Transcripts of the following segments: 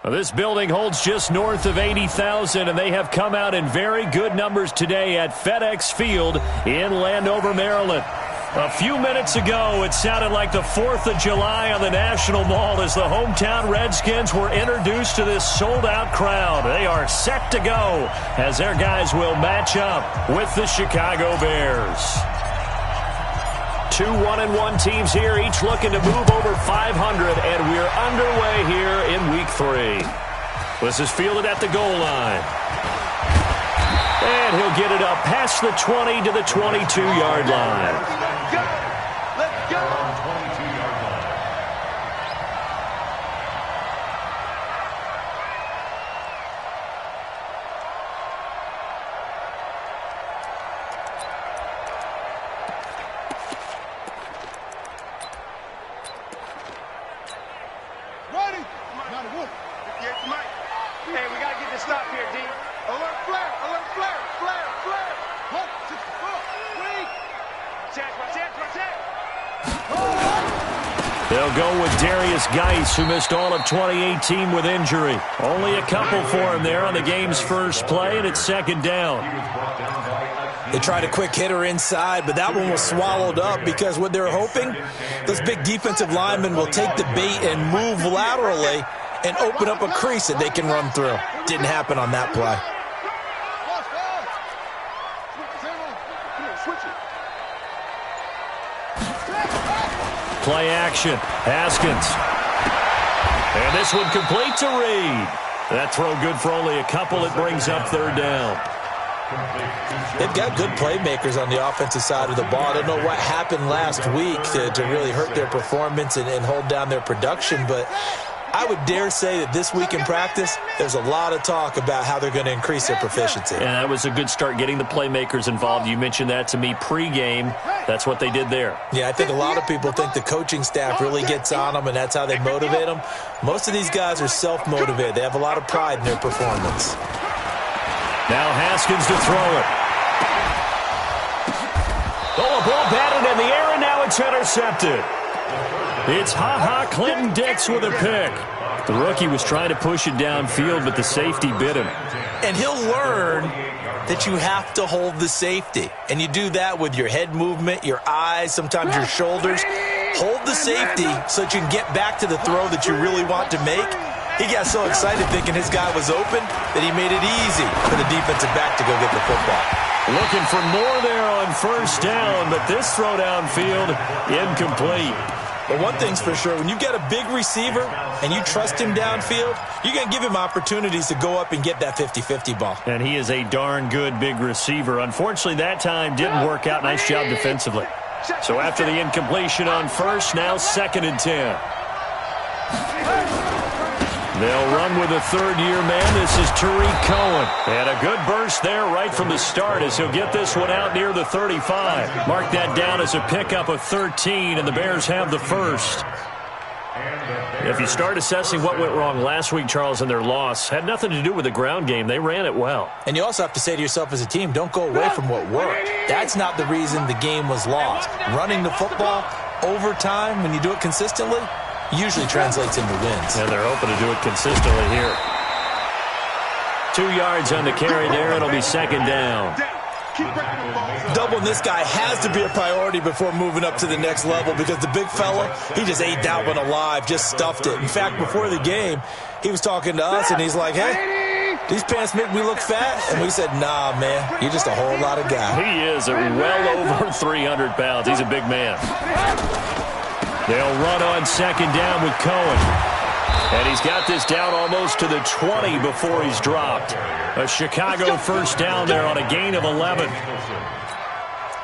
Well, this building holds just north of 80,000, and they have come out in very good numbers today at FedEx Field in Landover, Maryland. A few minutes ago, it sounded like the 4th of July on the National Mall as the hometown Redskins were introduced to this sold-out crowd. They are set to go as their guys will match up with the Chicago Bears. 2 1-1 teams here, each looking to move over 500, and we're underway here in Week 3. This is fielded at the goal line. And he'll get it up past the 20 to the 22-yard line. They'll go with Geis, who missed all of 2018 with injury. Only a couple for him there on the game's first play, and it's second down. They tried a quick hitter inside, but that one was swallowed up because what they're hoping, those big defensive linemen will take the bait and move laterally and open up a crease that they can run through. Didn't happen on that play. Play action. Haskins. And this one complete to Reed. That throw good for only a couple. It brings up third down. They've got good playmakers on the offensive side of the ball. I don't know what happened last week to really hurt their performance and hold down their production, but I would dare say that this week in practice, there's a lot of talk about how they're going to increase their proficiency. And that was a good start, getting the playmakers involved. You mentioned that to me pregame. That's what they did there. Yeah, I think a lot of people think the coaching staff really gets on them, and that's how they motivate them. Most of these guys are self-motivated. They have a lot of pride in their performance. Now Haskins to throw it. Oh, a ball batted in the air, and now it's intercepted. It's Clinton Dix with a pick. The rookie was trying to push it downfield, but the safety bit him. And he'll learn that you have to hold the safety. And you do that with your head movement, your eyes, sometimes your shoulders. Hold the safety so that you can get back to the throw that you really want to make. He got so excited thinking his guy was open that he made it easy for the defensive back to go get the football. Looking for more there on first down, but this throw downfield, incomplete. But one thing's for sure, when you've got a big receiver and you trust him downfield, you're going to give him opportunities to go up and get that 50-50 ball. And he is a darn good big receiver. Unfortunately, that time didn't work out. Nice job defensively. So after the incompletion on first, now 2nd and 10. They'll run with a third-year man. This is Tariq Cohen. And a good burst there right from the start as he'll get this one out near the 35. Mark that down as a pickup of 13, and the Bears have the first. If you start assessing what went wrong last week, Charles, in their loss, had nothing to do with the ground game. They ran it well. And you also have to say to yourself as a team, don't go away from what worked. That's not the reason the game was lost. Running the football over time, when you do it consistently, usually translates into wins. And they're hoping to do it consistently here. 2 yards on the carry there. It'll be second down. Doubling this guy has to be a priority before moving up to the next level because the big fella, he just ate that one alive, just stuffed it. In fact, before the game, he was talking to us, and he's like, hey, these pants make me look fat? And we said, nah, man, you're just a whole lot of guy. He is well over 300 pounds. He's a big man. They'll run on second down with Cohen. And he's got this down almost to the 20 before he's dropped. A Chicago first down there on a gain of 11.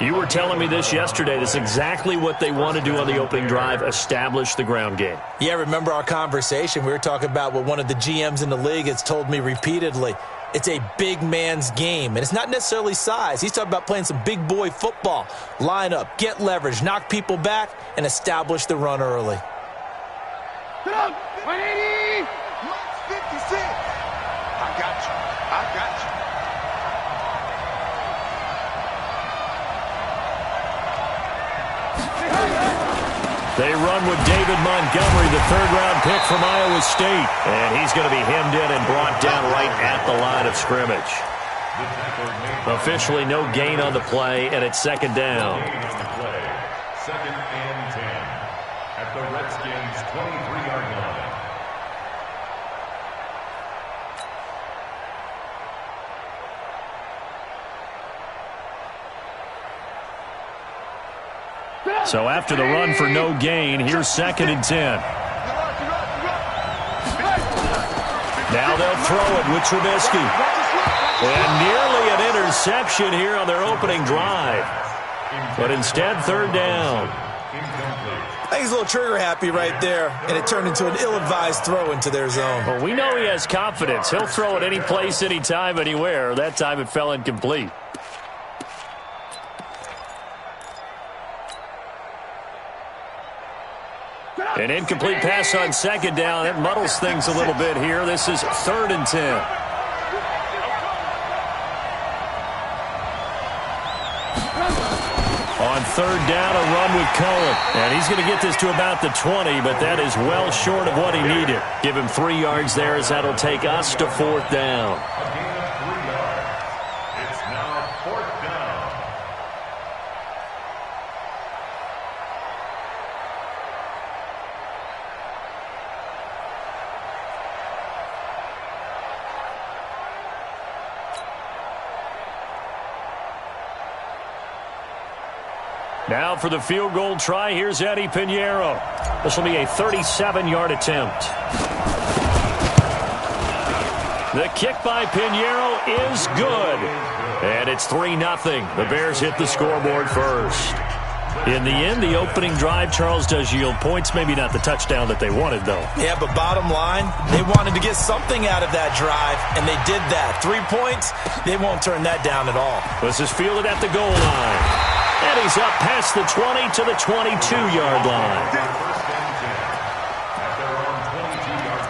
You were telling me this yesterday. This is exactly what they want to do on the opening drive, establish the ground game. Yeah, remember our conversation? We were talking about what one of the GMs in the league has told me repeatedly. It's a big man's game, and it's not necessarily size. He's talking about playing some big boy football. Line up, get leverage, knock people back, and establish the run early. 180! 156! I got you. I got you. They run with David Montgomery, the third-round pick from Iowa State. And he's going to be hemmed in and brought down right at the line of scrimmage. Officially no gain on the play, and it's second down. Second and 10 at the Redskins' 23-yard line. So after the run for no gain, here's second and 10. Now they'll throw it with Trubisky. And nearly an interception here on their opening drive. But instead, third down. I think he's a little trigger happy right there, and it turned into an ill-advised throw into their zone. Well, we know he has confidence. He'll throw it any place, anytime, anywhere. That time it fell incomplete. An incomplete pass on second down. That muddles things a little bit here. This is third and 10. On third down, a run with Cohen. And he's going to get this to about the 20, but that is well short of what he needed. Give him 3 yards there, as that'll take us to fourth down. A gain of 3 yards. It's now fourth down. Now for the field goal try, here's Eddie Pinheiro. This will be a 37-yard attempt. The kick by Pinheiro is good. And it's 3-0. The Bears hit the scoreboard first. In the end, the opening drive, Charles, does yield points. Maybe not the touchdown that they wanted, though. Yeah, but bottom line, they wanted to get something out of that drive, and they did that. 3 points, they won't turn that down at all. This is fielded at the goal line. And he's up past the 20 to the 22-yard line. First and 10 at their own 22-yard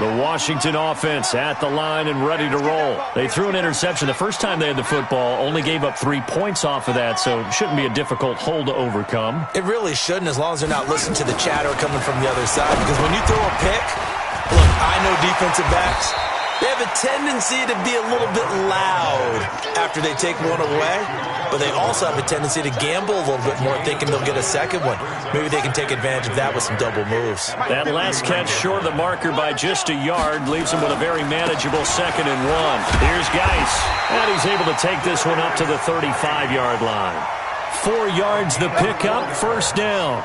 line. The Washington offense at the line and ready to roll. They threw an interception the first time they had the football, only gave up 3 points off of that, so it shouldn't be a difficult hole to overcome. It really shouldn't, as long as they're not listening to the chatter coming from the other side. Because when you throw a pick, look, I know defensive backs, they have a tendency to be a little bit loud after they take one away, but they also have a tendency to gamble a little bit more, thinking they'll get a second one. Maybe they can take advantage of that with some double moves. That last catch short of the marker by just a yard leaves him with a very manageable 2nd and 1. Here's Geis, and he's able to take this one up to the 35-yard line. 4 yards the pickup, first down.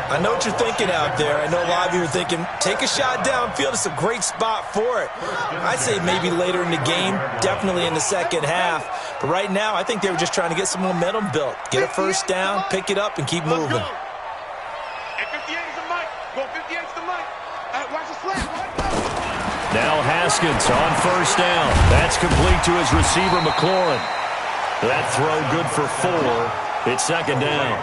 I know what you're thinking out there. I know a lot of you are thinking, take a shot downfield. It's a great spot for it. I'd say maybe later in the game, definitely in the second half. But right now, I think they were just trying to get some momentum built. Get a first down, pick it up, and keep moving. Now Haskins on first down. That's complete to his receiver, McLaurin. That throw good for 4. It's second down.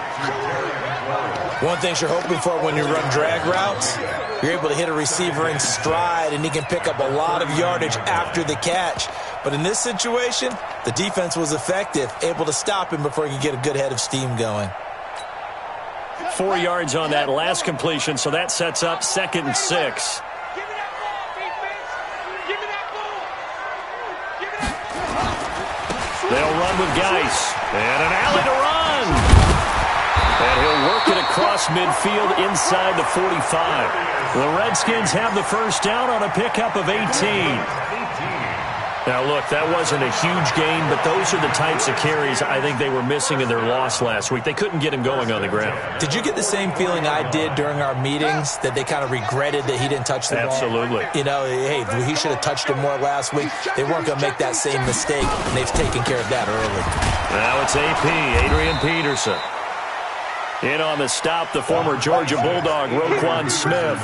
One thing you're hoping for when you run drag routes, you're able to hit a receiver in stride, and he can pick up a lot of yardage after the catch. But in this situation, the defense was effective, able to stop him before he could get a good head of steam going. 4 yards on that last completion, so that sets up 2nd and 6. They'll run with Geis, and an alley to run. And he'll work it across midfield inside the 45. The Redskins have the first down on a pickup of 18. Now, look, that wasn't a huge gain, but those are the types of carries I think they were missing in their loss last week. They couldn't get him going on the ground. Did you get the same feeling I did during our meetings, that they kind of regretted that he didn't touch the ball? Absolutely. You know, hey, he should have touched it more last week. They weren't going to make that same mistake, and they've taken care of that early. Now it's AP, Adrian Peterson. In on the stop, the former Georgia Bulldog, Roquan Smith.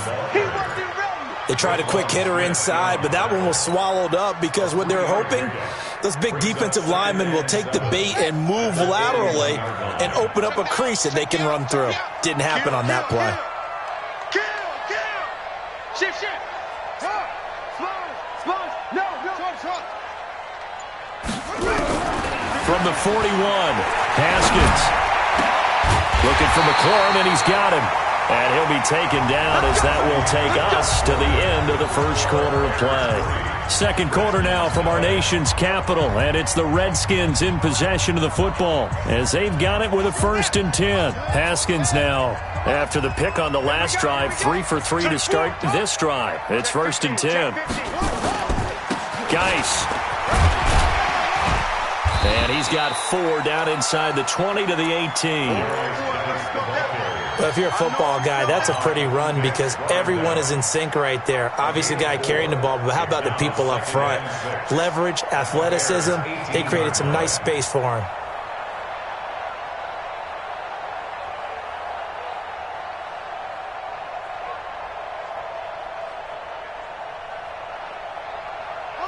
They tried a quick hitter inside, but that one was swallowed up because what they're hoping, those big defensive linemen will take the bait and move laterally and open up a crease that they can run through. Didn't happen on that play. Shift. From the 41, Haskins Looking for McLaurin, and he's got him. And he'll be taken down as that will take us to the end of the first quarter of play. Second quarter now from our nation's capital, and it's the Redskins in possession of the football as they've got it with a 1st and 10. Haskins now, after the pick on the last drive, 3 for 3 to start this drive. It's 1st and 10. Geis. And he's got 4 down inside the 20 to the 18. Well, if you're a football guy, that's a pretty run because everyone is in sync right there. Obviously, the guy carrying the ball, but how about the people up front? Leverage, athleticism, they created some nice space for him.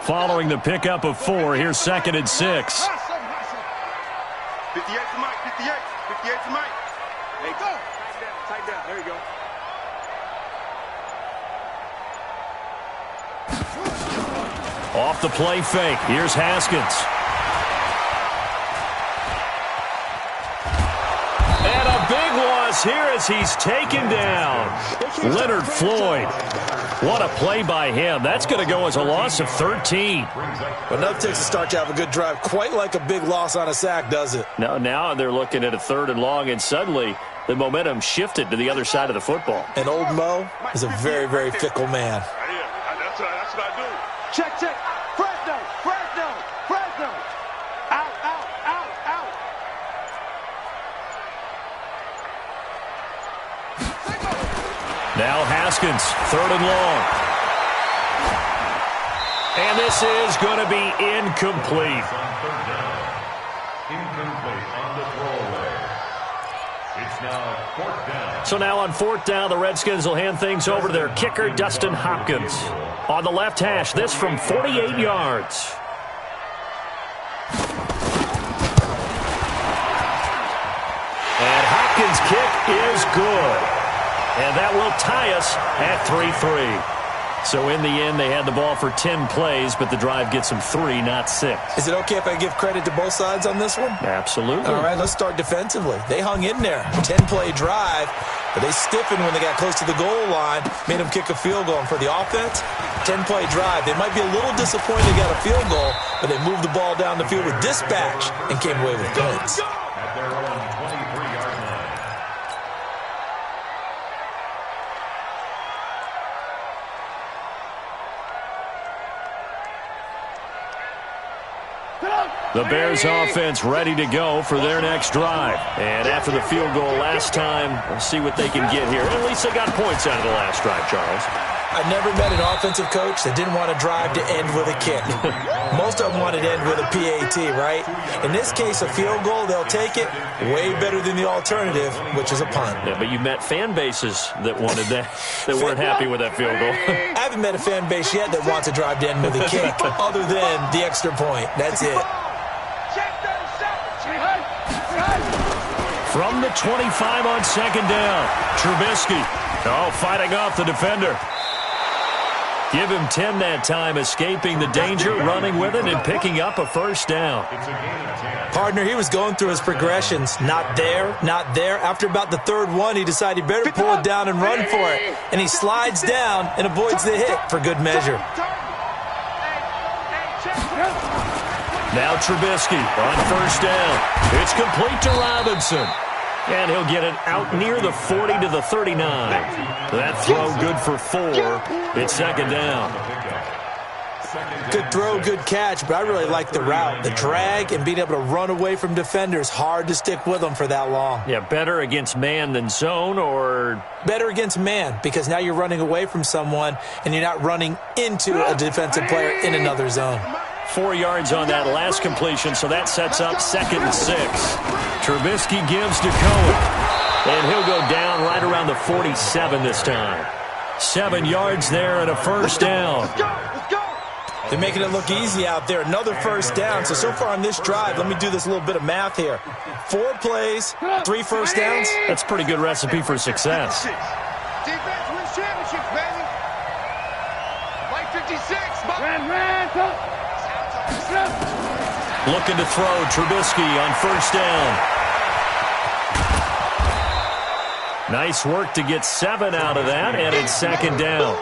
Following the pickup of 4, here's 2nd and 6. 58 to Mike, 58 to Mike. Hey, go. Tight down, there you go. Off the play fake, here's Haskins. And a big loss here as he's taken down. Leonard Floyd. What a play by him. That's going to go as a loss of 13. Well, enough takes to start to have a good drive. Quite like a big loss on a sack, does it? Now they're looking at a 3rd and long, and suddenly the momentum shifted to the other side of the football. And old Mo is a very, very fickle man. That's what I do. Check. Fresno. Out. Now Haskins, 3rd and long. And this is going to be incomplete. Incomplete on the throwaway. It's now 4th down. So now on 4th down, the Redskins will hand things over to their kicker, Dustin Hopkins. On the left hash, this from 48 yards. And Hopkins' kick is good. And that will tie us at 3-3. So in the end, they had the ball for 10 plays, but the drive gets them 3, not 6. Is it okay if I give credit to both sides on this one? Absolutely. All right, let's start defensively. They hung in there. 10-play drive, but they stiffened when they got close to the goal line, made them kick a field goal. And for the offense, 10-play drive. They might be a little disappointed they got a field goal, but they moved the ball down the field with dispatch and came away with points. At their own 23-yard line. The Bears offense ready to go for their next drive. And after the field goal last time, we'll see what they can get here. At least they got points out of the last drive, Charles. I've never met an offensive coach that didn't want to drive to end with a kick. Most of them wanted to end with a PAT, right? In this case, a field goal, they'll take it. Way better than the alternative, which is a punt. Yeah, but you met fan bases that wanted that weren't happy with that field goal. I haven't met a fan base yet that wants to drive to end with a kick, other than the extra point. That's it. From the 25 on 2nd down, Trubisky. Oh, fighting off the defender. Give him 10 that time, escaping the danger, running with it, and picking up a 1st down. Partner, he was going through his progressions. Not there, not there. After about the 3rd one, he decided he better pull it down and run for it. And he slides down and avoids the hit for good measure. Now Trubisky on 1st down. It's complete to Robinson. And he'll get it out near the 40 to the 39. That throw good for 4. It's 2nd down. Good throw, good catch, but I really like the route. The drag and being able to run away from defenders. Hard to stick with them for that long. Yeah, better against man than zone, or? Better against man, because now you're running away from someone and you're not running into a defensive player in another zone. 4 yards on that last completion, so that sets up 2nd and 6. Trubisky gives to Cohen, and he'll go down right around the 47 this time. 7 yards there and a 1st down. They're making it look easy out there. Another 1st down. So far on this drive, let me do this little bit of math here. 4 plays, 3 1st downs. That's a pretty good recipe for success. Defense wins championships, baby. Like 56, Looking to throw Trubisky on 1st down. Nice work to get 7 out of that, and it's second down.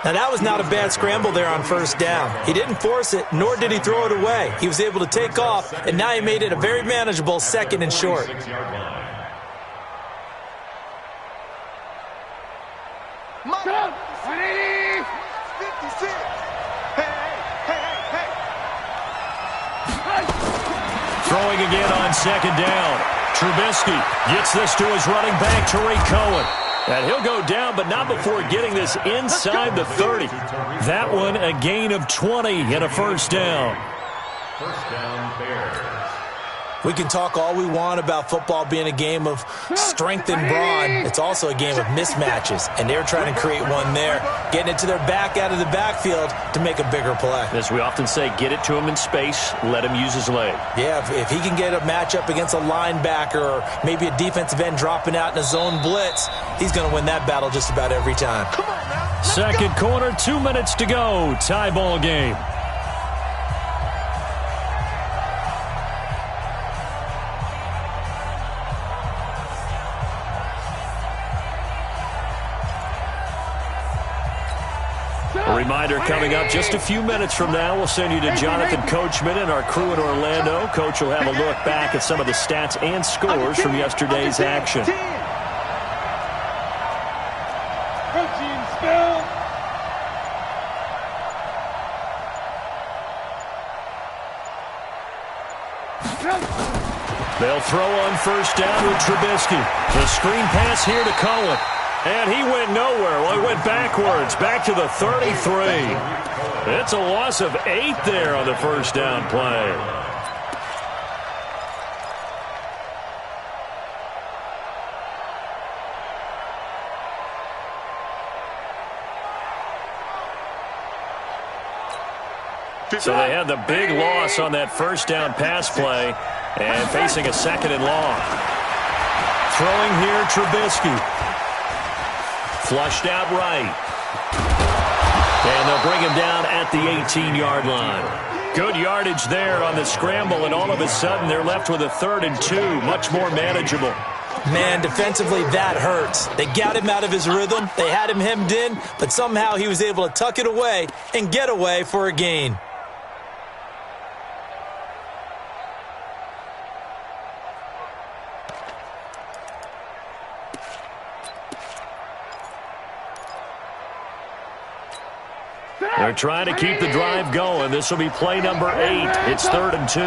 Now, that was not a bad scramble there on first down. He didn't force it, nor did he throw it away. He was able to take off, and now he made it a very manageable second and short. Throwing again on second down. Trubisky gets this to his running back, Tariq Cohen. And he'll go down, but not before getting this inside the 30. That one a gain of 20 and a first down. First down, Bears. We can talk all we want about football being a game of strength and brawn. It's also a game of mismatches, and they're trying to create one there, getting it to their back out of the backfield to make a bigger play. As we often say, get it to him in space, let him use his leg. Yeah, if he can get a matchup against a linebacker or maybe a defensive end dropping out in a zone blitz, he's going to win that battle just about every time. Second quarter, 2 minutes to go. Tie ball game. A reminder coming up just a few minutes from now. We'll send you to Jonathan Coachman and our crew in Orlando. Coach will have a look back at some of the stats and scores from yesterday's action. They'll throw on first down with Trubisky. The screen pass here to Cohen. And he went nowhere. Well, he went backwards, back to the 33. It's a loss of 8 there on the first down play. So they had the big loss on that first down pass play and facing a second and long. Throwing here, Trubisky. Flushed out right. And they'll bring him down at the 18-yard line. Good yardage there on the scramble, and all of a sudden they're left with a 3rd and 2, much more manageable. Man, defensively, that hurts. They got him out of his rhythm. They had him hemmed in, but somehow he was able to tuck it away and get away for a gain. They're trying to keep the drive going. This will be play number 8. It's 3rd and 2.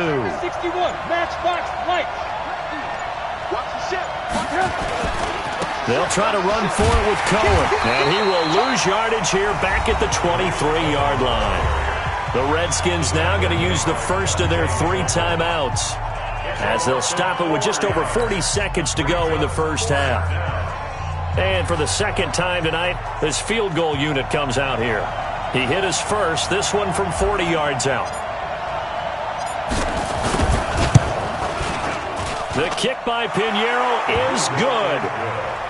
61, matchbox, light. They'll try to run for it with Cohen. And he will lose yardage here back at the 23-yard line. The Redskins now going to use the first of their 3 timeouts, as they'll stop it with just over 40 seconds to go in the first half. And for the second time tonight, this field goal unit comes out here. He hit his first, this one from 40 yards out. The kick by Pinheiro is good.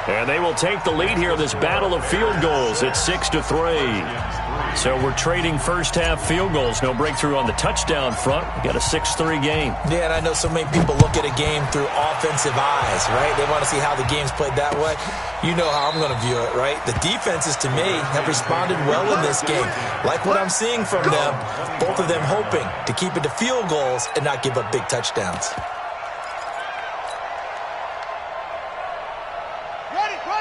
And they will take the lead here in this battle of field goals at 6-3. So we're trading first-half field goals. No breakthrough on the touchdown front. We got a 6-3 game. Yeah, and I know so many people look at a game through offensive eyes, right? They want to see how the game's played that way. You know how I'm going to view it, right? The defenses, to me, have responded well in this game. Like what I'm seeing from them, both of them hoping to keep it to field goals and not give up big touchdowns.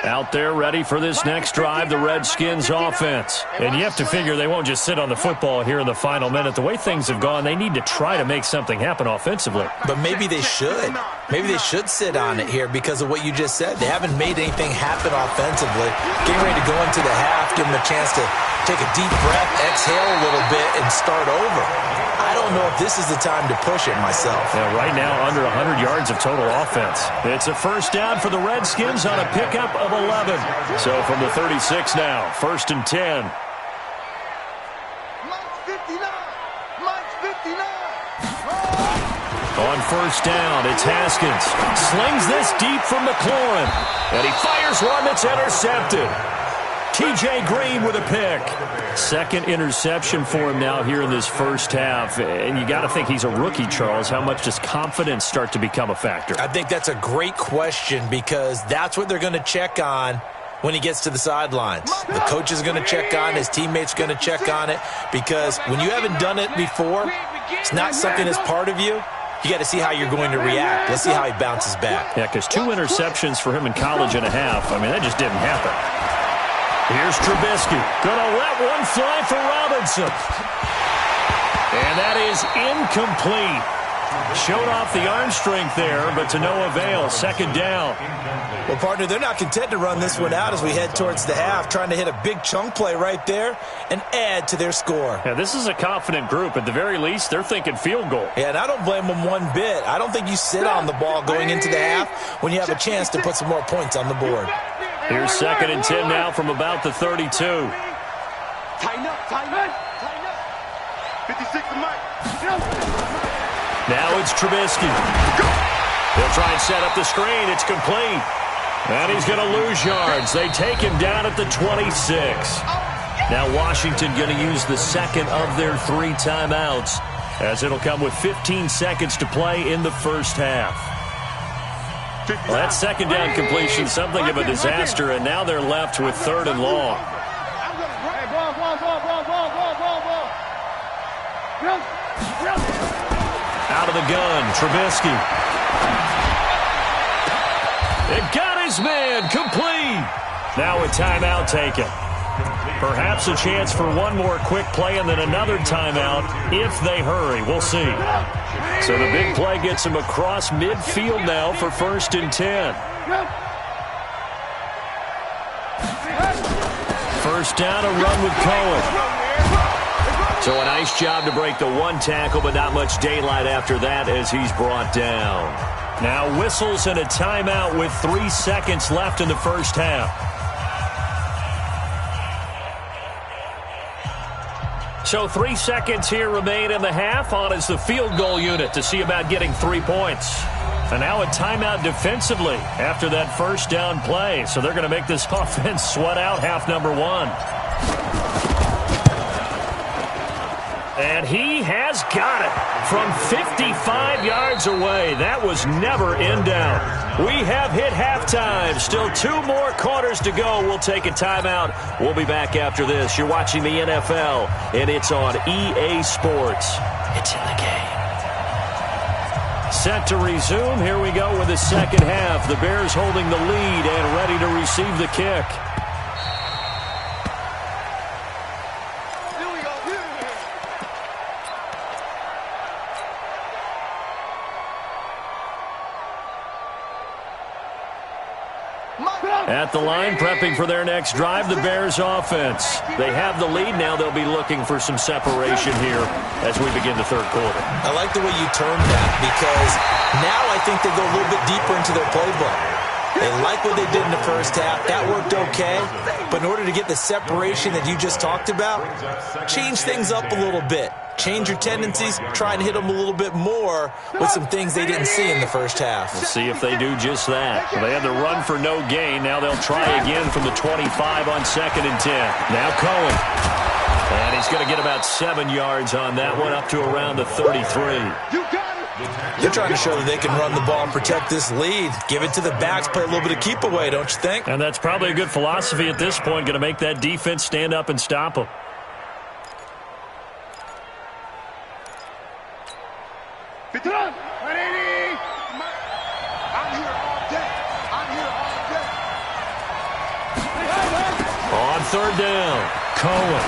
Out there ready for this next drive, the Redskins offense. And you have to figure they won't just sit on the football here in the final minute. The way things have gone, they need to try to make something happen offensively. But maybe they should. Maybe they should sit on it here because of what you just said. They haven't made anything happen offensively. Getting ready to go into the half, give them a chance to take a deep breath, exhale a little bit, and start over. I don't know if this is the time to push it myself. Yeah, right now, under 100 yards of total offense. It's a first down for the Redskins on a pickup of 11. So from the 36 now, 1st and 10. On first down, it's Haskins. Slings this deep from McLaurin. And he fires one that's intercepted. T.J. Green with a pick. Second interception for him now here in this first half. And you got to think he's a rookie, Charles. How much does confidence start to become a factor? I think that's a great question because that's what they're going to check on when he gets to the sidelines. The coach is going to check on it. His teammates are going to check on it because when you haven't done it before, it's not something that's part of you. You got to see how you're going to react. Let's see how he bounces back. Yeah, because 2 interceptions for him in college and a half. I mean, that just didn't happen. Here's Trubisky. Going to let one fly for Robinson. And that is incomplete. Showed off the arm strength there, but to no avail. Second down. Well, partner, they're not content to run this one out as we head towards the half, trying to hit a big chunk play right there and add to their score. Yeah, this is a confident group. At the very least, they're thinking field goal. Yeah, and I don't blame them one bit. I don't think you sit on the ball going into the half when you have a chance to put some more points on the board. Here's 2nd and 10 now from about the 32. Tighten up, tighten up, tighten up. 56 to Mike. Now it's Trubisky. He'll try and set up the screen. It's complete. And he's going to lose yards. They take him down at the 26. Now Washington going to use the second of their 3 timeouts as it'll come with 15 seconds to play in the first half. Well, that second down completion, something of a disaster, and now they're left with 3rd and long. Out of the gun, Trubisky. It got his man, complete. Now a timeout taken. Perhaps a chance for one more quick play and then another timeout if they hurry. We'll see. So the big play gets him across midfield now for 1st and 10. First down, a run with Cohen. So a nice job to break the 1 tackle, but not much daylight after that as he's brought down. Now whistles and a timeout with 3 seconds left in the first half. So 3 seconds here remain in the half. On is the field goal unit to see about getting 3 points. And now a timeout defensively after that first down play. So they're going to make this offense sweat out half number 1. And he has got it from 55 yards away. That was never in doubt. We have hit halftime. Still 2 more quarters to go. We'll take a timeout. We'll be back after this. You're watching the NFL, and it's on EA Sports. It's in the game. Set to resume. Here we go with the second half. The Bears holding the lead and ready to receive the kick. At the line, prepping for their next drive, the Bears offense. They have the lead. Now they'll be looking for some separation here as we begin the 3rd quarter. I like the way you termed that because now I think they go a little bit deeper into their playbook. They like what they did in the first half. That worked okay. But in order to get the separation that you just talked about, change things up a little bit. Change your tendencies, try and hit them a little bit more with some things they didn't see in the first half. We'll see if they do just that. They had the run for no gain. Now they'll try again from the 25 on 2nd and 10. Now Cohen. And he's going to get about 7 yards on that one, up to around the 33. They're trying to show that they can run the ball and protect this lead. Give it to the backs, play a little bit of keep away, don't you think? And that's probably a good philosophy at this point, going to make that defense stand up and stop them. On 3rd down, Cohen.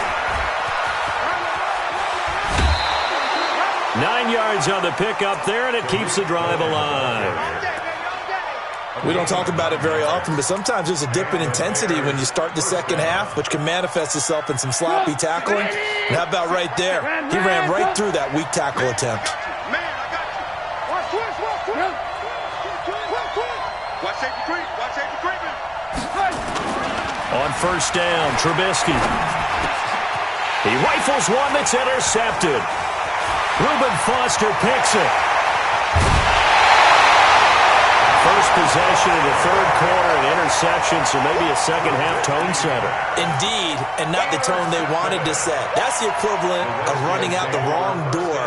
9 yards on the pickup there, and it keeps the drive alive. We don't talk about it very often, but sometimes there's a dip in intensity when you start the second half, which can manifest itself in some sloppy tackling. And how about right there? He ran right through that weak tackle attempt. On 1st down, Trubisky. He rifles one that's intercepted. Reuben Foster picks it. first possession of the third quarter, an interception, so maybe a second-half tone setter. Indeed, and not the tone they wanted to set. That's the equivalent of running out the wrong door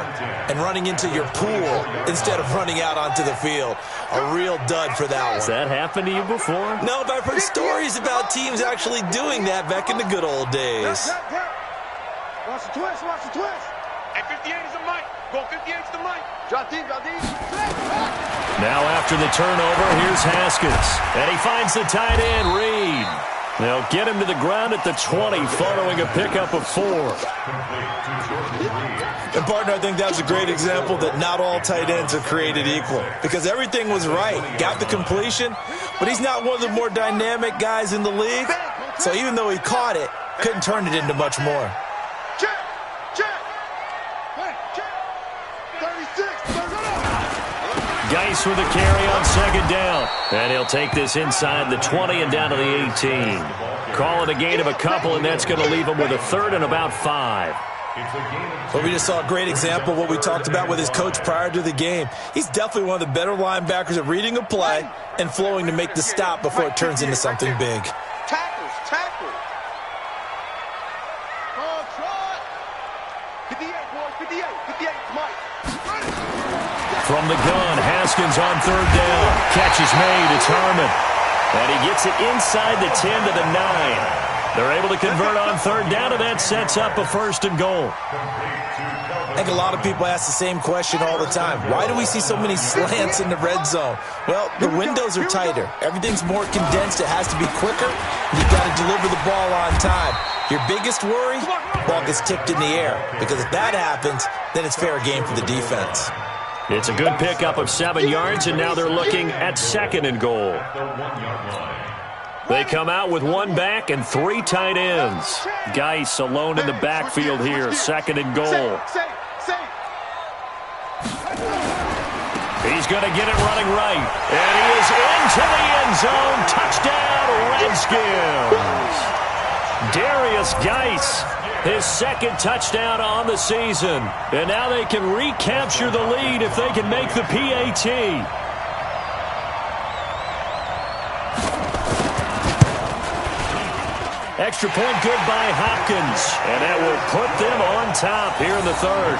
and running into your pool instead of running out onto the field. A real dud for that one. Has that happened to you before? No, but I've heard stories about teams actually doing that back in the good old days. Watch the twist, watch the twist. Hey, 58 is the mic. Go 58 is the mic. Drop deep, drop deep. Now after the turnover, here's Haskins. And he finds the tight end, Reed. They'll get him to the ground at the 20 following a pickup of 4. And, partner, I think that's a great example that not all tight ends are created equal. Because everything was right. Got the completion, but he's not one of the more dynamic guys in the league. So even though he caught it, couldn't turn it into much more. Check, check. Hey, check. 36, Geis with a carry on second down. And he'll take this inside the 20 and down to the 18. Call it a gain of a couple, and that's going to leave him with a third and about 5. Well, we just saw a great example of what we talked about with his coach prior to the game. He's definitely one of the better linebackers at reading a play and flowing to make the stop before it turns into something big. Tackles, tackles. Oh, try. 58, boys, 58, 58, Mike. From the gun, Haskins on third down. Catch is made. It's Harmon. And he gets it inside the 10 to the 9. They're able to convert on third down, and that sets up a first and goal. I think a lot of people ask the same question all the time. Why do we see so many slants in the red zone? Well, the windows are tighter. Everything's more condensed. It has to be quicker. You've got to deliver the ball on time. Your biggest worry, ball gets tipped in the air. Because if that happens, then it's fair game for the defense. It's a good pickup of 7 yards, and now they're looking at second and goal. They come out with 1 back and 3 tight ends. Geis alone in the backfield here, second and goal. He's going to get it running right. And he is into the end zone. Touchdown, Redskins. Darius Geis, his second touchdown on the season. And now they can recapture the lead if they can make the PAT. Extra point good by Hopkins. And that will put them on top here in the third.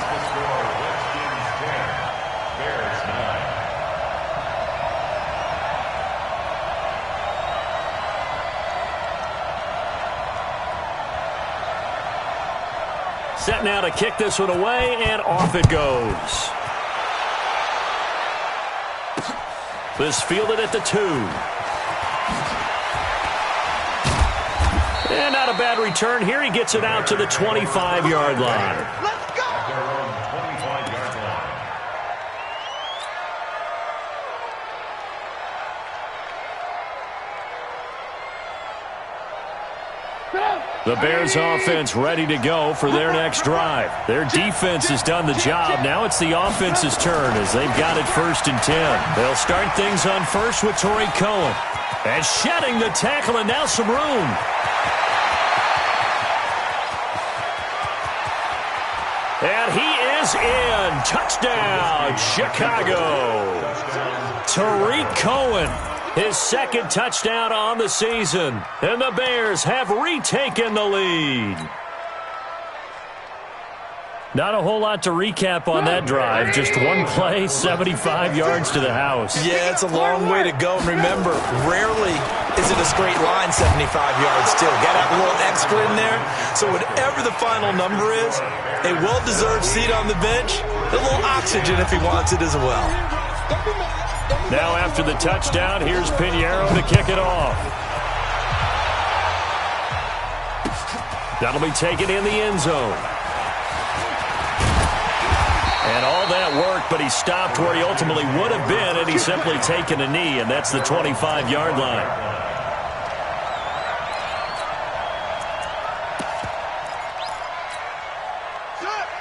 Set now to kick this one away, and off it goes. This fielded at the 2. And not a bad return here. He gets it out to the 25-yard line. Let's go! The Bears offense ready to go for their next drive. Their defense has done the job. Now it's the offense's turn as they've got it 1st and 10. They'll start things on first with Torrey Cohen. And shedding the tackle, and now some room. And he is in. Touchdown, Chicago. Tariq Cohen, his second touchdown on the season. And the Bears have retaken the lead. Not a whole lot to recap on that drive. Just one play, 75 yards to the house. Yeah, it's a long way to go. And remember, rarely is it a straight line 75 yards too. Got to have a little extra in there. So whatever the final number is, a well-deserved seat on the bench, a little oxygen if he wants it as well. Now after the touchdown, here's Pinheiro to kick it off. That'll be taken in the end zone. And all that work, but he stopped where he ultimately would have been, and he's simply taken a knee, and that's the 25-yard line.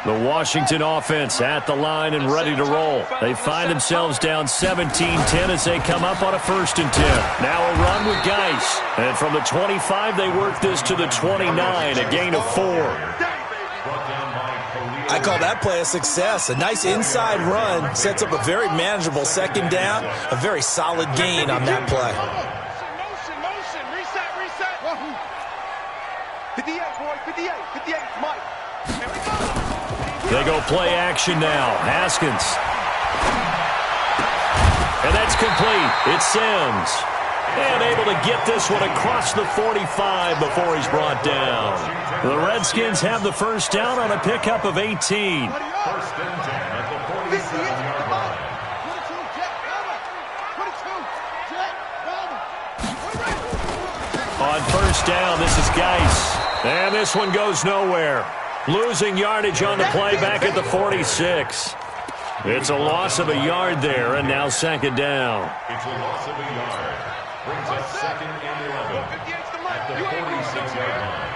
The Washington offense at the line and ready to roll. They find themselves down 17-10 as they come up on a 1st and 10. Now a run with Geis. And from the 25, they work this to the 29, a gain of 4. I call that play a success. A nice inside run sets up a very manageable second down, a very solid gain on that play. Motion, reset. 58, boy, 58, Mike. Here we go. They go play action now. Haskins. And that's complete. It's Sims. And able to get this one across the 45 before he's brought down. The Redskins have the first down on a pickup of 18. First and 10 at the 47-yard line. On first down, this is Geis. And this one goes nowhere. Losing yardage on the play back at the 46. It's a loss of a yard there, and now second down. It's a loss of a yard. Brings up second and 11 at the 46-yard line.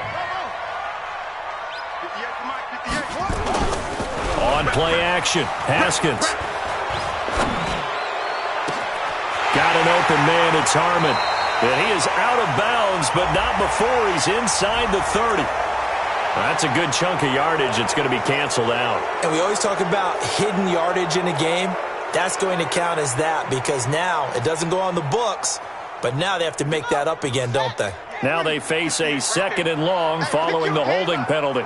58. On play action, Haskins. Got an open man, it's Harmon. And he is out of bounds, but not before he's inside the 30. That's a good chunk of yardage. It's going to be canceled out. And we always talk about hidden yardage in a game. That's going to count as that because now it doesn't go on the books, but now they have to make that up again, don't they? Now they face a second and long following the holding penalty.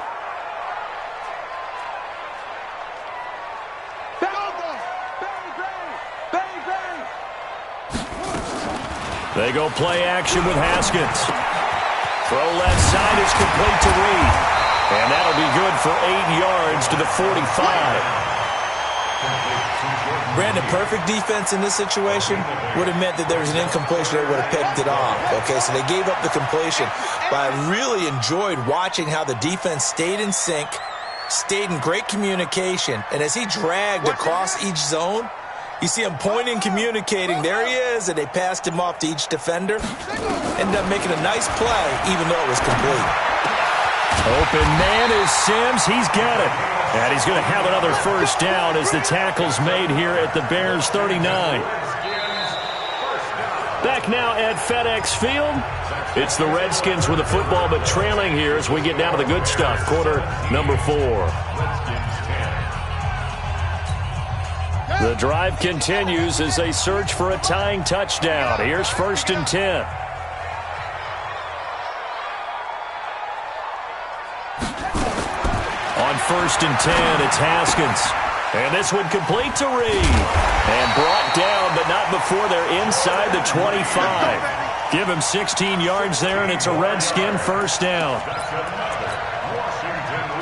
They go play action with Haskins. Throw left side is complete to Reed. And that'll be good for 8 yards to the 45. Brandon, perfect defense in this situation would have meant that there was an incompletion. They would have picked it off. Okay, so they gave up the completion. But I really enjoyed watching how the defense stayed in sync, stayed in great communication. And as he dragged across each zone, you see him pointing, communicating. There he is, and they passed him off to each defender. Ended up making a nice play, even though it was complete. Open man is Sims. He's got it. And he's going to have another first down as the tackle's made here at the Bears' 39. Back now at FedEx Field. It's the Redskins with the football, but trailing here as we get down to the good stuff. Quarter number 4. The drive continues as they search for a tying touchdown. Here's first and 10. On first and 10, it's Haskins. And this one complete to Reed. And brought down, but not before they're inside the 25. Give him 16 yards there, and it's a Redskin first down.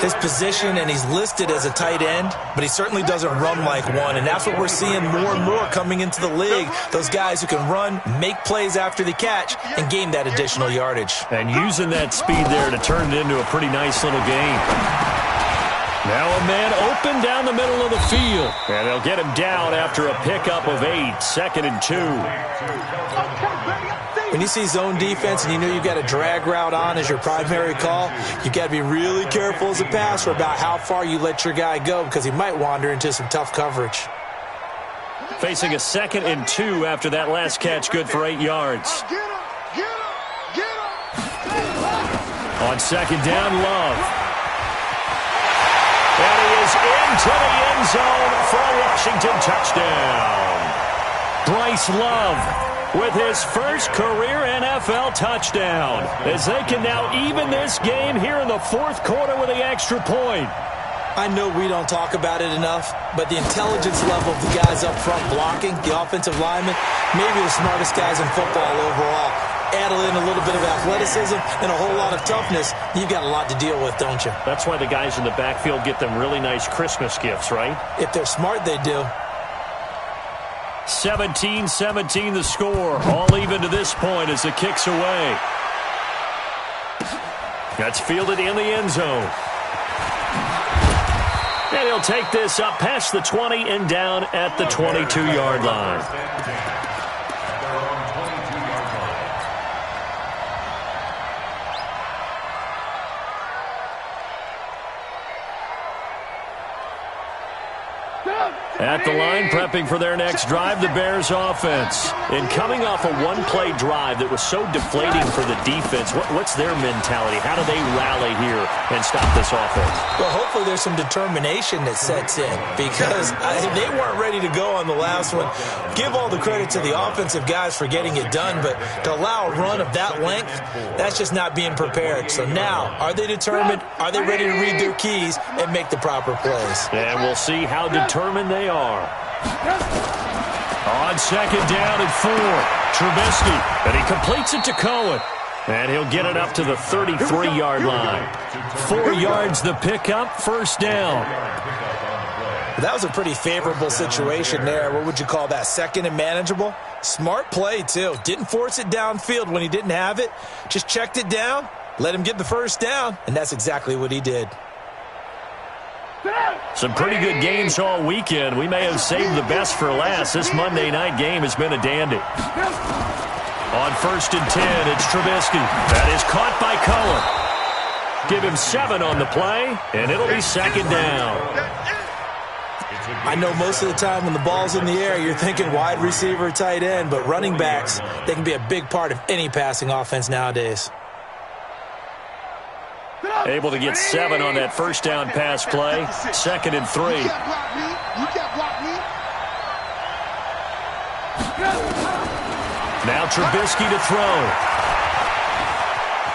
His position, and he's listed as a tight end, but he certainly doesn't run like one, and that's what we're seeing more and more coming into the league. Those guys who can run, make plays after the catch, and gain that additional yardage. And using that speed there to turn it into a pretty nice little game. Now a man open down the middle of the field, and they'll get him down after a pickup of 8, second and 2. When you see zone defense and you know you've got a drag route on as your primary call, you've got to be really careful as a passer about how far you let your guy go because he might wander into some tough coverage. Facing a second and 2 after that last catch, good for 8 yards. On second down, Love. And he is into the end zone for a Washington touchdown. Bryce Love with his first career NFL touchdown, as they can now even this game here in the fourth quarter with the extra point. I know we don't talk about it enough, but the intelligence level of the guys up front blocking, the offensive linemen, maybe the smartest guys in football overall. Add in a little bit of athleticism and a whole lot of toughness, you've got a lot to deal with, don't you? That's why the guys in the backfield get them really nice Christmas gifts, right? If they're smart, they do. 17-17 the score. All even to this point as the kick's away. That's fielded in the end zone. And he'll take this up past the 20 and down at the 22-yard line. At the line, prepping for their next drive, the Bears offense. And coming off a one-play drive that was so deflating for the defense, what's their mentality? How do they rally here and stop this offense? Well, hopefully there's some determination that sets in because they weren't ready to go on the last one. Give all the credit to the offensive guys for getting it done, but to allow a run of that length, that's just not being prepared. So now, are they determined? Are they ready to read their keys and make the proper plays? And we'll see how determined they are. On second down and 4, Trubisky, and he completes it to Cohen. And he'll get it up to the 33-yard line. 4 yards the pickup, first down. That was a pretty favorable situation there. What would you call that? Second and manageable? Smart play, too. Didn't force it downfield when he didn't have it. Just checked it down, let him get the first down, and that's exactly what he did. Some pretty good games all weekend. We may have saved the best for last. This Monday night game has been a dandy. On first and 10, it's Trubisky. That is caught by Cohen. Give him 7 on the play, and it'll be second down. I know most of the time when the ball's in the air, you're thinking wide receiver, tight end, but running backs, they can be a big part of any passing offense nowadays. Able to get 7 on that first down pass play. Second and 3. You can't block me. Now Trubisky to throw.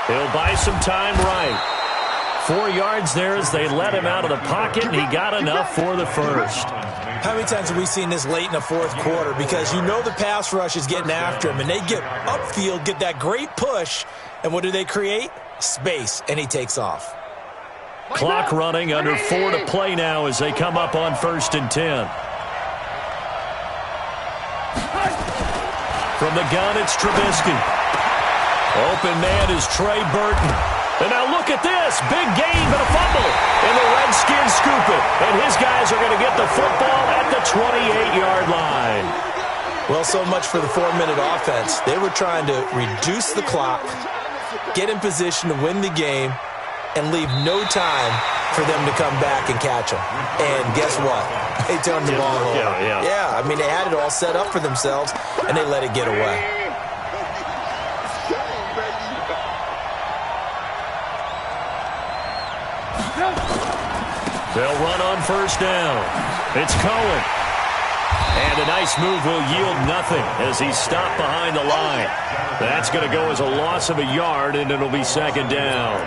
He'll buy some time right. 4 yards there as they let him out of the pocket, and he got enough for the first. How many times have we seen this late in the fourth quarter? Because you know the pass rush is getting after him, and they get upfield, get that great push, and what do they create? Space, and he takes off. Clock running, under 4 to play now as they come up on first and 10. From the gun, it's Trubisky. Open man is Trey Burton. And now look at this. Big gain, but a fumble. And the Redskins scoop it. And his guys are going to get the football at the 28-yard line. Well, so much for the 4-minute offense. They were trying to reduce the clock, get in position to win the game, and leave no time for them to come back and catch them. And guess what? They turned the ball over. Yeah, I mean, they had it all set up for themselves, and they let it get away. They'll run on first down. It's Cohen. And a nice move will yield nothing as he's stopped behind the line. That's going to go as a loss of a yard, and it'll be second down.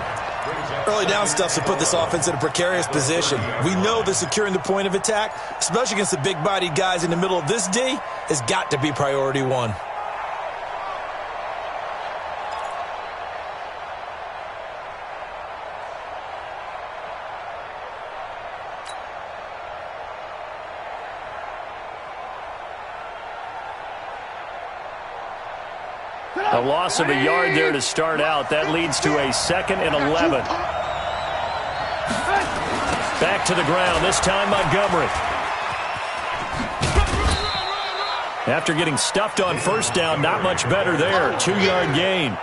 Early down stuff to put this offense in a precarious position. We know that securing the point of attack, especially against the big-bodied guys in the middle of this D, has got to be priority 1. A loss of a yard there to start out. That leads to a second and 11. Back to the ground, this time Montgomery. After getting stuffed on first down, not much better there. 2-yard gain.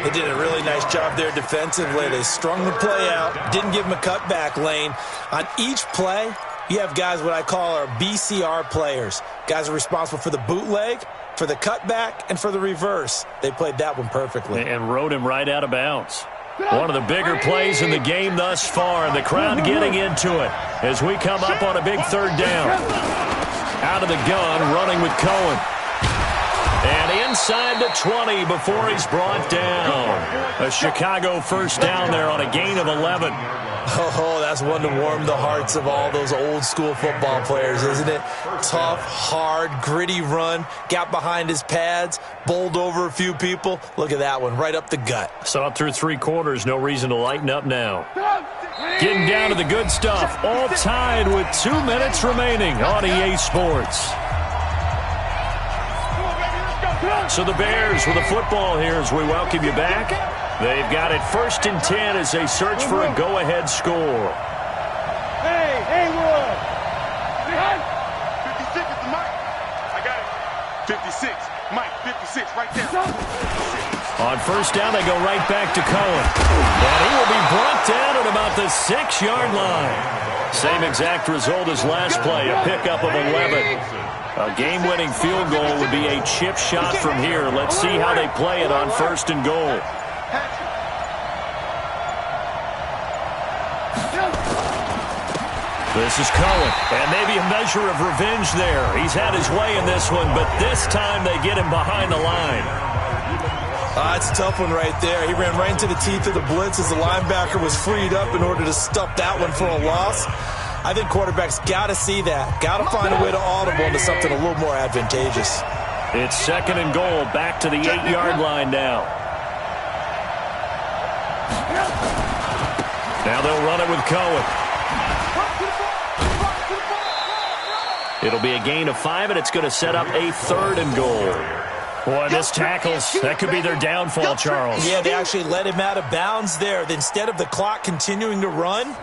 They did a really nice job there defensively. They strung the play out, didn't give him a cutback lane. On each play, you have guys what I call our BCR players. Guys are responsible for the bootleg, for the cutback, and for the reverse. They played that one perfectly. And rode him right out of bounds. One of the bigger plays in the game thus far, and the crowd getting into it as we come up on a big third down. Out of the gun, running with Cohen. And inside the 20 before he's brought down. A Chicago first down there on a gain of 11. Oh, that's one to warm the hearts of all those old-school football players, isn't it? Tough, hard, gritty run, got behind his pads, bowled over a few people. Look at that one, right up the gut. Saw it through 3 quarters, no reason to lighten up now. Getting down to the good stuff, all tied with 2 minutes remaining on EA Sports. So the Bears with the football here as we welcome you back. They've got it first and 10 as they search for a go-ahead score. Hey, Wood. 56 is the mic. I got it. 56. Mike, 56 right there. On first down, they go right back to Cohen. And he will be brought down at about the 6-yard line. Same exact result as last play, a pickup of 11. A game-winning field goal would be a chip shot from here. Let's see how they play it on first and goal. This is Cohen, and maybe a measure of revenge there. He's had his way in this one, but this time they get him behind the line. It's a tough one right there. He ran right into the teeth of the blitz as the linebacker was freed up in order to stop that one for a loss. I think quarterbacks got to see that. Got to find a way to audible into something a little more advantageous. It's second and goal, back to the 8-yard line now. Now they'll run it with Cohen. It'll be a gain of 5, and it's going to set up a third and goal. Boy, this tackles, that could be their downfall, Charles. Yeah, they actually let him out of bounds there. Instead of the clock continuing to run,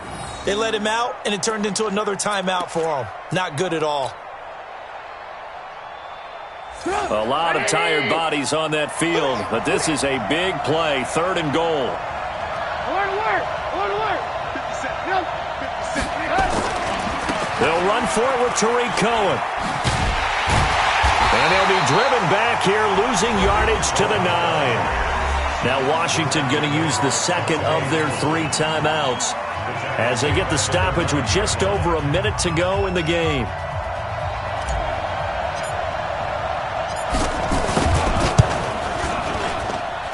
they let him out, and it turned into another timeout for him. Not good at all. A lot of tired bodies on that field, but this is a big play, third and goal. They'll run for it with Tariq Cohen. And he'll be driven back here, losing yardage to the 9. Now Washington going to use the second of their 3 timeouts as they get the stoppage with just over a minute to go in the game.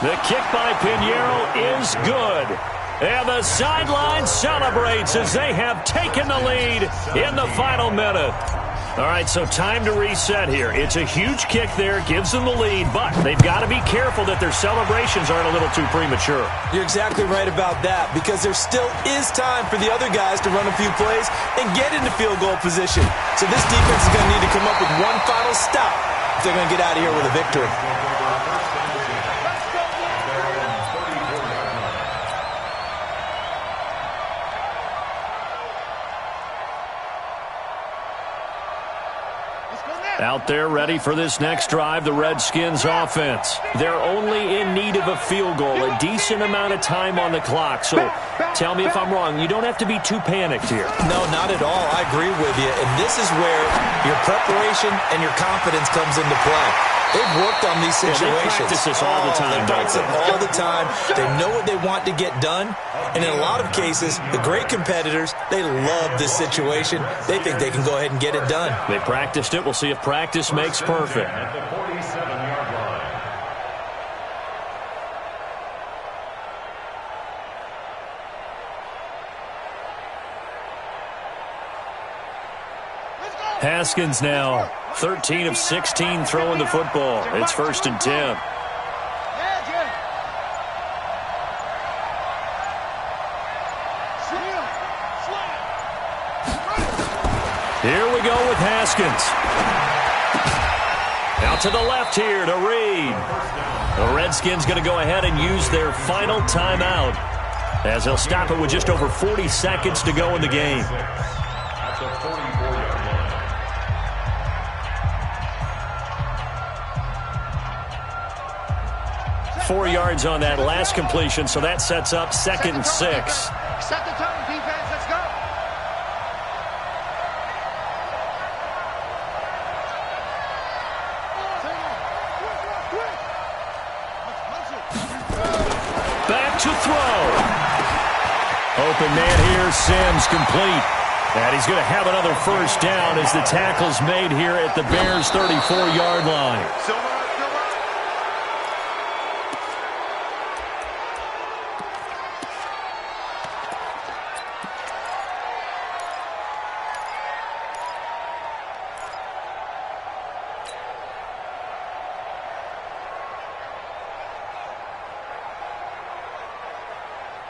The kick by Pinheiro is good. And the sideline celebrates as they have taken the lead in the final minute. All right, so time to reset here. It's a huge kick there, gives them the lead, but they've got to be careful that their celebrations aren't a little too premature. You're exactly right about that, because there still is time for the other guys to run a few plays and get into field goal position. So this defense is going to need to come up with one final stop if they're going to get out of here with a victory. Out there ready for this next drive, the Redskins offense. They're only in need of a field goal, a decent amount of time on the clock. So tell me if I'm wrong. You don't have to be too panicked here. No, not at all. I agree with you. And this is where your preparation and your confidence comes into play. They've worked on these situations. Yeah, they practice this all the time. They practice it all the time. They know what they want to get done. And in a lot of cases, the great competitors, they love this situation. They think they can go ahead and get it done. They practiced it. We'll see if practice makes perfect. At the 47-yard line. Haskins now, 13 of 16 throwing the football. It's first and 10. Here we go with Haskins. Out to the left here to Reed. The Redskins going to go ahead and use their final timeout as they'll stop it with just over 40 seconds to go in the game. At the 44-yard line. 4 yards on that last completion, so that sets up second and 6. Set the tone, defense. Let's go. Back to throw. Open man here, Sims complete. And he's going to have another first down as the tackle's made here at the Bears' 34-yard line.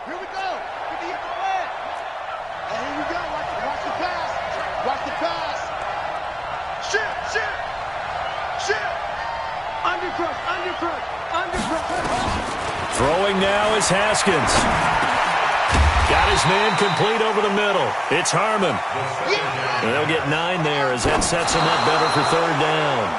Here we go. Get the plan. And here we go. Watch the pass. Watch the pass. Shoot. Undercrush. Throwing now is Haskins. Got his man complete over the middle. It's Harmon. And they'll get 9 there as that sets him up better for third down.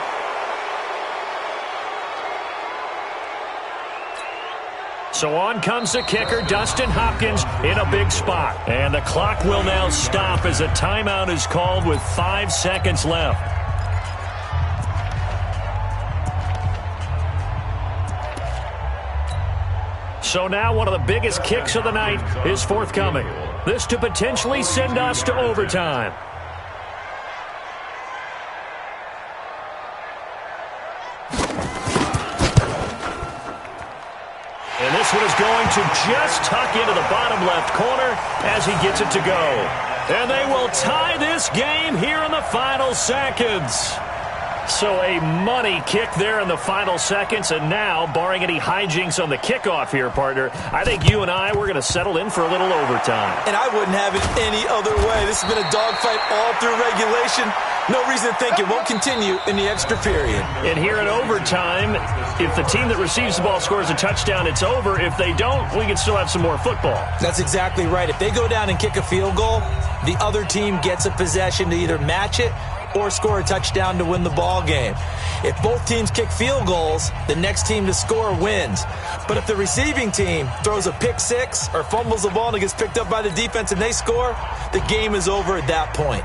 So on comes the kicker, Dustin Hopkins, in a big spot. And the clock will now stop as a timeout is called with 5 seconds left. So now one of the biggest kicks of the night is forthcoming. This to potentially send us to overtime. And this one is going to just tuck into the bottom left corner as he gets it to go. And they will tie this game here in the final seconds. So a money kick there in the final seconds, and now, barring any hijinks on the kickoff here, partner, I think you and I, we're going to settle in for a little overtime. And I wouldn't have it any other way. This has been a dogfight all through regulation. No reason to think it won't continue in the extra period. And here in overtime, if the team that receives the ball scores a touchdown, it's over. If they don't, we can still have some more football. That's exactly right. If they go down and kick a field goal, the other team gets a possession to either match it or score a touchdown to win the ball game. If both teams kick field goals, the next team to score wins. But if the receiving team throws a pick six or fumbles the ball and it gets picked up by the defense and they score, the game is over at that point.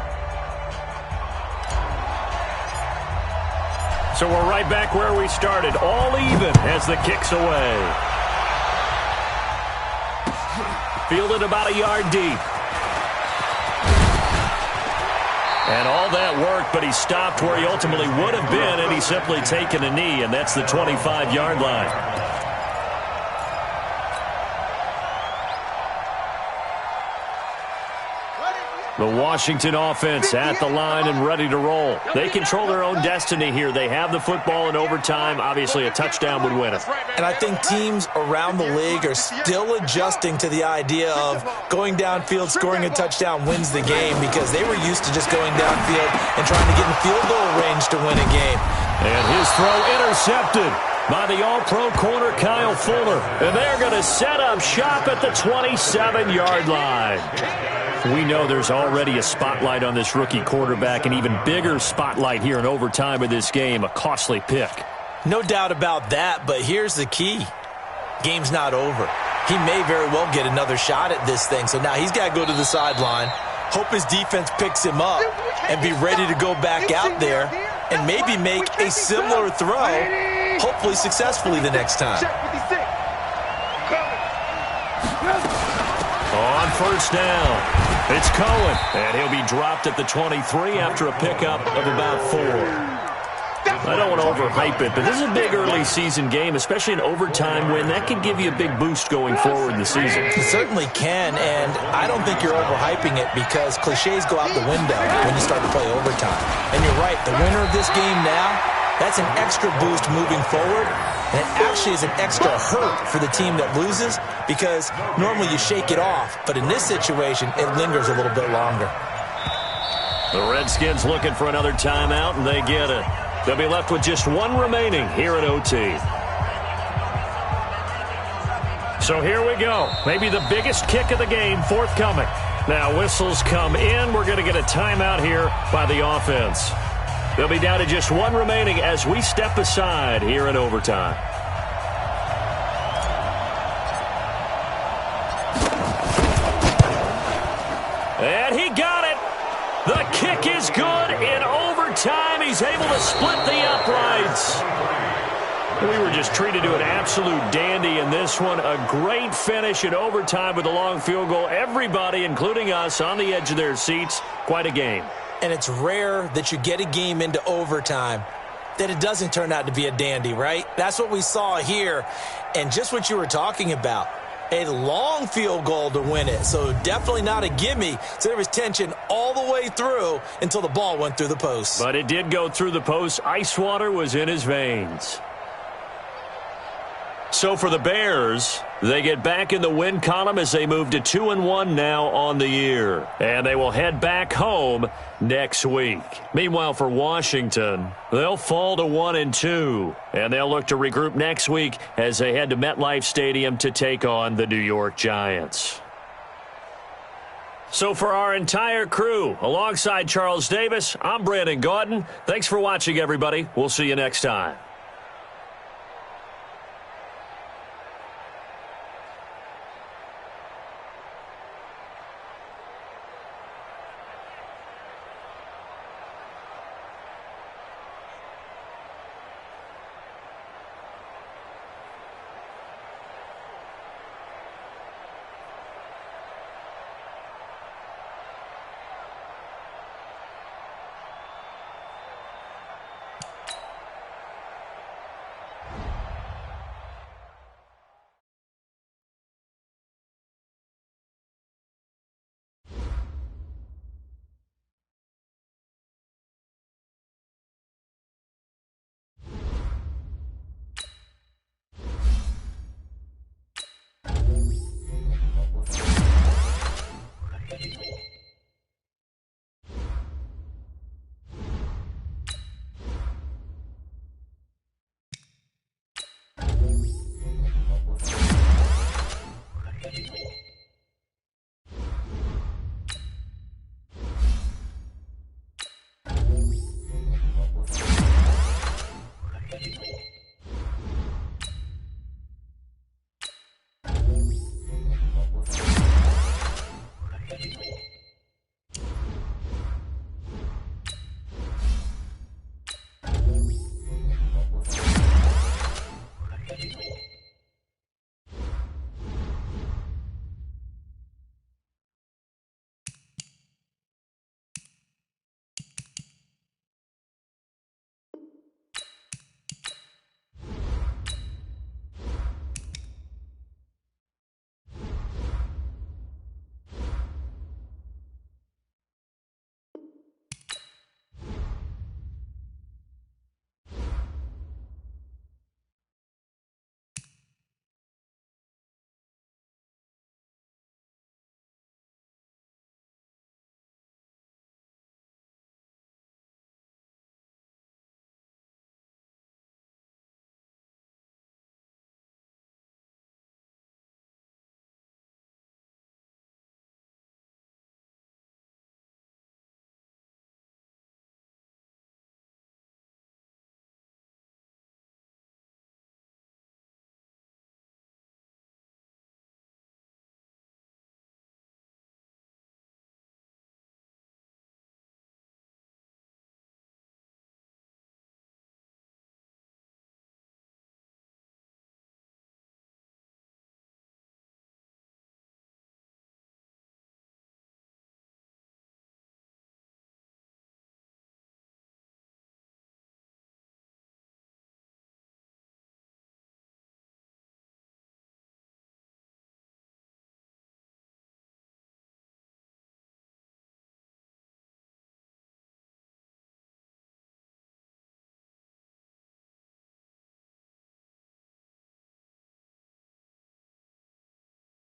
So we're right back where we started, all even as the kick's away. Fielded about a yard deep. And all that worked, but he stopped where he ultimately would have been, and he's simply taken a knee, and that's the 25-yard line. The Washington offense at the line and ready to roll. They control their own destiny here. They have the football in overtime. Obviously, a touchdown would win it. And I think teams around the league are still adjusting to the idea of going downfield, scoring a touchdown wins the game, because they were used to just going downfield and trying to get in field goal range to win a game. And his throw intercepted by the all-pro corner Kyle Fuller. And they're going to set up shop at the 27-yard line. We know there's already a spotlight on this rookie quarterback, an even bigger spotlight here in overtime of this game, a costly pick. No doubt about that, but here's the key. Game's not over. He may very well get another shot at this thing, so now he's got to go to the sideline, hope his defense picks him up, and be ready to go back out there and maybe make a similar throw, hopefully successfully the next time. On first down, it's Cohen, and he'll be dropped at the 23 after a pickup of about 4. I don't want to overhype it, but this is a big early season game, especially an overtime win. That can give you a big boost going forward in the season. It certainly can, and I don't think you're overhyping it, because cliches go out the window when you start to play overtime. And you're right, the winner of this game now, that's an extra boost moving forward. And it actually is an extra hurt for the team that loses, because normally you shake it off. But in this situation, it lingers a little bit longer. The Redskins looking for another timeout, and they get it. They'll be left with just one remaining here at OT. So here we go. Maybe the biggest kick of the game forthcoming. Now whistles come in. We're going to get a timeout here by the offense. They'll be down to just one remaining as we step aside here in overtime. And he got it. The kick is good in overtime. He's able to split the uprights. We were just treated to an absolute dandy in this one. A great finish in overtime with a long field goal. Everybody, including us, on the edge of their seats. Quite a game. And it's rare that you get a game into overtime that it doesn't turn out to be a dandy, right? That's what we saw here. And just what you were talking about, a long field goal to win it. So definitely not a gimme. So there was tension all the way through until the ball went through the post. But it did go through the post. Ice water was in his veins. So for the Bears, they get back in the win column as they move to 2-1 now on the year. And they will head back home next week. Meanwhile, for Washington, they'll fall to 1-2. And they'll look to regroup next week as they head to MetLife Stadium to take on the New York Giants. So for our entire crew, alongside Charles Davis, I'm Brandon Gaudin. Thanks for watching, everybody. We'll see you next time.